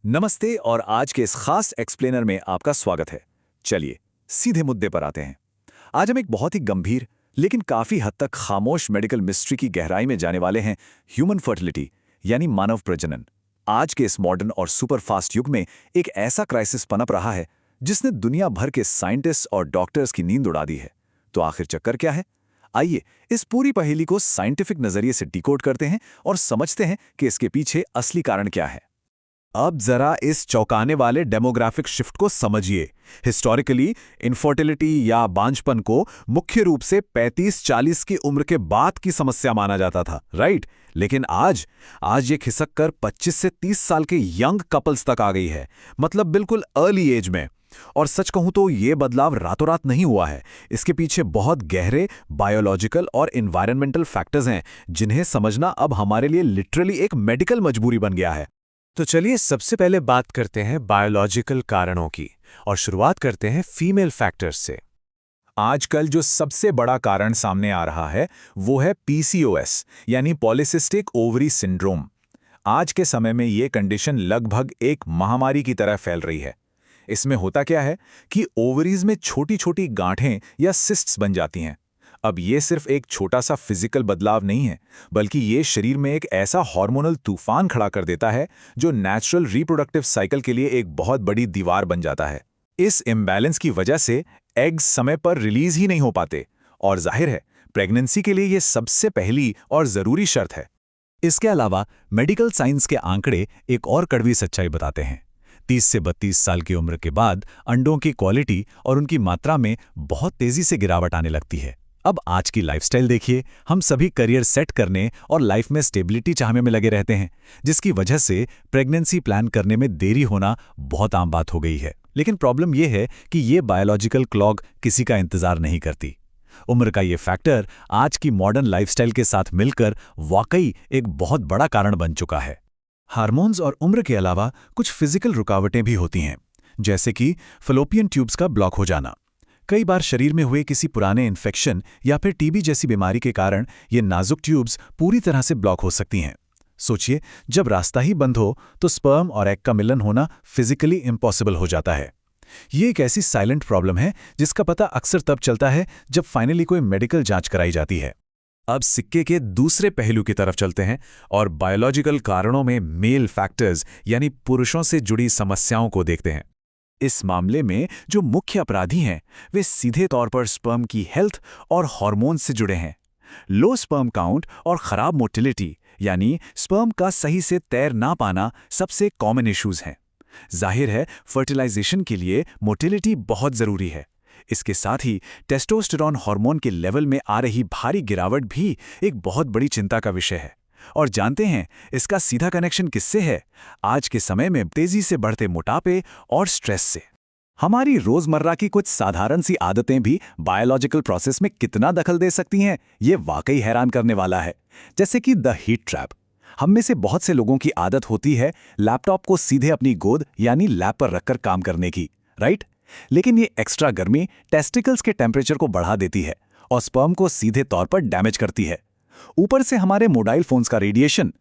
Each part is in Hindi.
नमस्ते और आज के इस खास एक्सप्लेनर में आपका स्वागत है। चलिए सीधे मुद्दे पर आते हैं। आज हम एक बहुत ही गंभीर लेकिन काफी हद तक खामोश मेडिकल मिस्ट्री की गहराई में जाने वाले हैं। ह्यूमन फर्टिलिटी यानी मानव प्रजनन। आज के इस मॉडर्न और सुपर फास्ट युग में एक ऐसा क्राइसिस पनप रहा है जिसने दुनिया भर के साइंटिस्ट और डॉक्टर्स की नींद उड़ा दी है। तो आखिर चक्कर क्या है? आइए इस पूरी पहेली को साइंटिफिक नजरिए से डिकोड करते हैं और समझते हैं कि इसके पीछे असली कारण क्या है। अब जरा इस चौंकाने वाले डेमोग्राफिक शिफ्ट को समझिए। हिस्टोरिकली इनफर्टिलिटी या बांझपन को मुख्य रूप से 35-40 की उम्र के बाद की समस्या माना जाता था, राइट? लेकिन आज ये खिसक कर 25 से 30 साल के यंग कपल्स तक आ गई है, मतलब बिल्कुल अर्ली एज में। और सच कहूं तो ये बदलाव रातों रात नहीं हुआ है। इसके पीछे बहुत गहरे बायोलॉजिकल और एनवायरनमेंटल फैक्टर्स हैं, जिन्हें समझना अब हमारे लिए लिटरली एक मेडिकल मजबूरी बन गया है। तो चलिए सबसे पहले बात करते हैं बायोलॉजिकल कारणों की और शुरुआत करते हैं फीमेल फैक्टर्स से। आजकल जो सबसे बड़ा कारण सामने आ रहा है वो है पीसीओएस यानी पॉलीसिस्टिक ओवरी सिंड्रोम। आज के समय में ये कंडीशन लगभग एक महामारी की तरह फैल रही है। इसमें होता क्या है कि ओवरीज में छोटी छोटी गांठें या सिस्ट्स बन जाती हैं। अब ये सिर्फ एक छोटा सा फिजिकल बदलाव नहीं है, बल्कि ये शरीर में एक ऐसा हार्मोनल तूफान खड़ा कर देता है जो नेचुरल रिप्रोडक्टिव साइकिल के लिए एक बहुत बड़ी दीवार बन जाता है। इस इम्बैलेंस की वजह से एग्स समय पर रिलीज ही नहीं हो पाते, और जाहिर है प्रेगनेंसी के लिए ये सबसे पहली और जरूरी शर्त है। इसके अलावा मेडिकल साइंस के आंकड़े एक और कड़वी सच्चाई बताते हैं। 30 से 32 साल की उम्र के बाद अंडों की क्वालिटी और उनकी मात्रा में बहुत तेजी से गिरावट आने लगती है। अब आज की लाइफस्टाइल देखिए, हम सभी करियर सेट करने और लाइफ में स्टेबिलिटी चाहने में लगे रहते हैं, जिसकी वजह से प्रेगनेंसी प्लान करने में देरी होना बहुत आम बात हो गई है। लेकिन प्रॉब्लम यह है कि ये बायोलॉजिकल क्लॉक किसी का इंतजार नहीं करती। उम्र का ये फैक्टर आज की मॉडर्न लाइफस्टाइल के साथ मिलकर वाकई एक बहुत बड़ा कारण बन चुका है। हार्मोन्स और उम्र के अलावा कुछ फिजिकल रुकावटें भी होती हैं, जैसे कि फलोपियन ट्यूब्स का ब्लॉक हो जाना। कई बार शरीर में हुए किसी पुराने इन्फेक्शन या फिर टीबी जैसी बीमारी के कारण ये नाजुक ट्यूब्स पूरी तरह से ब्लॉक हो सकती हैं। सोचिए, जब रास्ता ही बंद हो तो स्पर्म और एग का मिलन होना फिजिकली इम्पॉसिबल हो जाता है। ये एक ऐसी साइलेंट प्रॉब्लम है जिसका पता अक्सर तब चलता है जब फाइनली कोई मेडिकल जांच कराई जाती है। अब सिक्के के दूसरे पहलू की तरफ चलते हैं और बायोलॉजिकल कारणों में मेल फैक्टर्स यानी पुरुषों से जुड़ी समस्याओं को देखते हैं। इस मामले में जो मुख्य अपराधी हैं वे सीधे तौर पर स्पर्म की हेल्थ और हार्मोन्स से जुड़े हैं। लो स्पर्म काउंट और खराब मोटिलिटी यानी स्पर्म का सही से तैर ना पाना सबसे कॉमन इश्यूज हैं। जाहिर है फर्टिलाइजेशन के लिए मोटिलिटी बहुत जरूरी है। इसके साथ ही टेस्टोस्टेरोन हार्मोन के लेवल में आ रही भारी गिरावट भी एक बहुत बड़ी चिंता का विषय है। और जानते हैं इसका सीधा कनेक्शन किससे है? आज के समय में तेजी से बढ़ते मोटापे और स्ट्रेस से। हमारी रोजमर्रा की कुछ साधारण सी आदतें भी बायोलॉजिकल प्रोसेस में कितना दखल दे सकती हैं, ये वाकई हैरान करने वाला है। जैसे कि द हीट ट्रैप। हम में से बहुत से लोगों की आदत होती है लैपटॉप को सीधे अपनी गोद यानी लैप पर रखकर काम करने की, राइट? लेकिन ये एक्स्ट्रा गर्मी टेस्टिकल्स के टेम्परेचर को बढ़ा देती है और स्पर्म को सीधे तौर पर डैमेज करती है। ऊपर से हमारे मोबाइल फोन्स का रेडिएशन,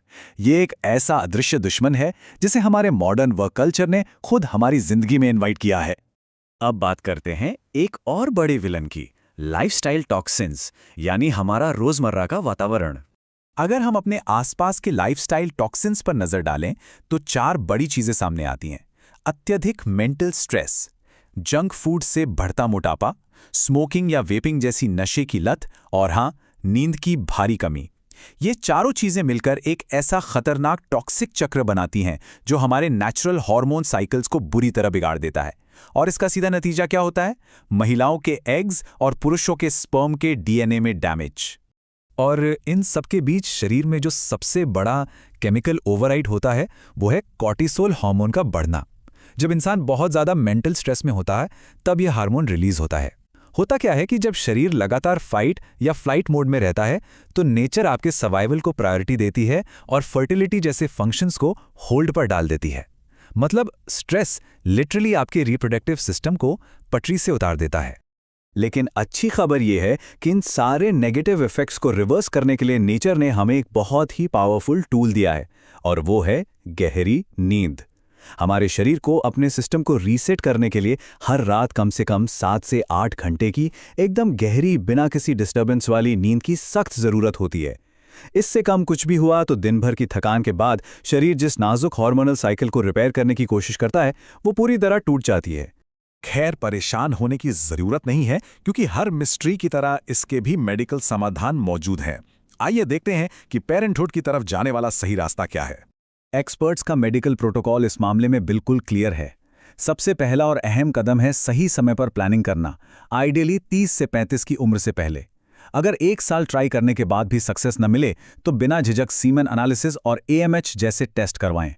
ये एक ऐसा अदृश्य दुश्मन है जिसे हमारे मॉडर्न वर्क कल्चर ने खुद हमारी जिंदगी में इनवाइट किया है। अब बात करते हैं एक और बड़े विलन की, लाइफस्टाइल टॉक्सिन्स यानी हमारा रोजमर्रा का वातावरण। अगर हम अपने आसपास के लाइफस्टाइल टॉक्सिन्स पर नजर डालें तो 4 बड़ी चीजें सामने आती हैं। अत्यधिक मेंटल स्ट्रेस, जंक फूड से बढ़ता मोटापा, स्मोकिंग या वेपिंग जैसी नशे की लत, और हाँ, नींद की भारी कमी। ये चारों चीजें मिलकर एक ऐसा खतरनाक टॉक्सिक चक्र बनाती हैं जो हमारे नेचुरल हार्मोन साइकिल्स को बुरी तरह बिगाड़ देता है। और इसका सीधा नतीजा क्या होता है? महिलाओं के एग्स और पुरुषों के स्पर्म के डीएनए में डैमेज। और इन सबके बीच शरीर में जो सबसे बड़ा केमिकल ओवरराइड होता है वो है कॉर्टिसोल हार्मोन का बढ़ना। जब इंसान बहुत ज्यादा मेंटल स्ट्रेस में होता है तब यह हार्मोन रिलीज होता है। होता क्या है कि जब शरीर लगातार फाइट या फ्लाइट मोड में रहता है तो नेचर आपके सर्वाइवल को प्रायोरिटी देती है और फर्टिलिटी जैसे फंक्शंस को होल्ड पर डाल देती है। मतलब स्ट्रेस लिटरली आपके रिप्रोडक्टिव सिस्टम को पटरी से उतार देता है। लेकिन अच्छी खबर यह है कि इन सारे नेगेटिव इफेक्ट्स को रिवर्स करने के लिए नेचर ने हमें एक बहुत ही पावरफुल टूल दिया है, और वो है गहरी नींद। हमारे शरीर को अपने सिस्टम को रीसेट करने के लिए हर रात कम से कम 7 से 8 घंटे की एकदम गहरी बिना किसी डिस्टर्बेंस वाली नींद की सख्त ज़रूरत होती है। इससे कम कुछ भी हुआ तो दिन भर की थकान के बाद शरीर जिस नाजुक हार्मोनल साइकिल को रिपेयर करने की कोशिश करता है वो पूरी तरह टूट जाती है। खैर, परेशान होने की जरूरत नहीं है, क्योंकि हर मिस्ट्री की तरह इसके भी मेडिकल समाधान मौजूद हैं। आइए देखते हैं कि पेरेंटहुड की तरफ जाने वाला सही रास्ता क्या है। एक्सपर्ट्स का मेडिकल प्रोटोकॉल इस मामले में बिल्कुल क्लियर है। सबसे पहला और अहम कदम है सही समय पर प्लानिंग करना, आइडियली 30 से 35 की उम्र से पहले। अगर 1 साल ट्राई करने के बाद भी सक्सेस न मिले तो बिना झिझक सीमेन एनालिसिस और AMH जैसे टेस्ट करवाएं।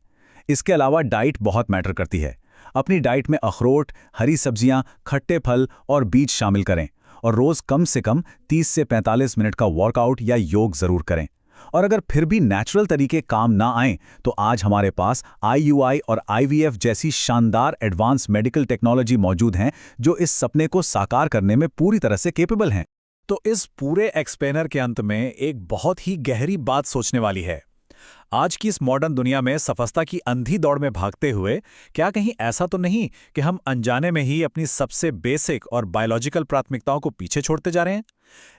इसके अलावा डाइट बहुत मैटर करती है। अपनी डाइट में अखरोट, हरी सब्जियां, खट्टे फल और बीज शामिल करें और रोज कम से कम 30 से 45 मिनट का वर्कआउट या योग जरूर करें। और अगर फिर भी नेचुरल तरीके काम ना आएं तो आज हमारे पास IUI और IVF जैसी शानदार एडवांस मेडिकल टेक्नोलॉजी मौजूद हैं जो इस सपने को साकार करने में पूरी तरह से कैपेबल हैं। तो इस पूरे एक्सप्लेनर के अंत में एक बहुत ही गहरी बात सोचने वाली है। आज की इस मॉडर्न दुनिया में सफलता की अंधी दौड़ में भागते हुए क्या कहीं ऐसा तो नहीं कि हम अनजाने में ही अपनी सबसे बेसिक और बायोलॉजिकल प्राथमिकताओं को पीछे छोड़ते जा रहे हैं?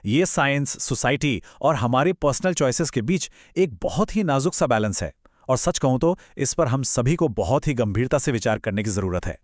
ये साइंस, सोसाइटी और हमारी पर्सनल चॉइसेस के बीच एक बहुत ही नाजुक सा बैलेंस है, और सच कहूं तो इस पर हम सभी को बहुत ही गंभीरता से विचार करने की जरूरत है।